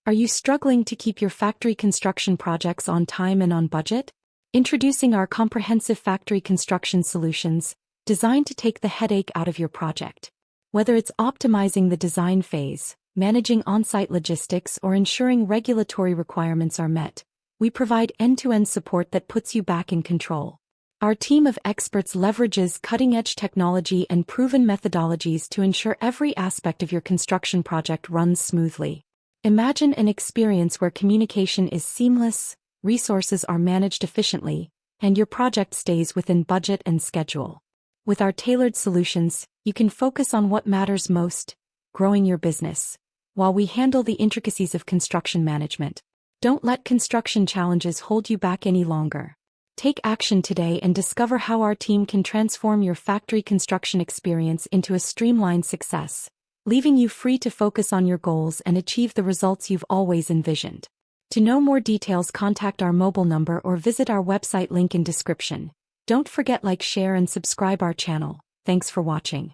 Are you struggling to keep your factory construction projects on time and on budget? Introducing our comprehensive factory construction solutions, designed to take the headache out of your project. Whether it's optimizing the design phase, managing on-site logistics, or ensuring regulatory requirements are met, we provide end-to-end support that puts you back in control. Our team of experts leverages cutting-edge technology and proven methodologies to ensure every aspect of your construction project runs smoothly. Imagine an experience where communication is seamless, resources are managed efficiently, and your project stays within budget and schedule. With our tailored solutions, you can focus on what matters most, growing your business, while we handle the intricacies of construction management. Don't let construction challenges hold you back any longer. Take action today and discover how our team can transform your factory construction experience into a streamlined success, leaving you free to focus on your goals and achieve the results you've always envisioned. To know more details, contact our mobile number or visit our website link in description. Don't forget like, share and subscribe our channel. Thanks for watching.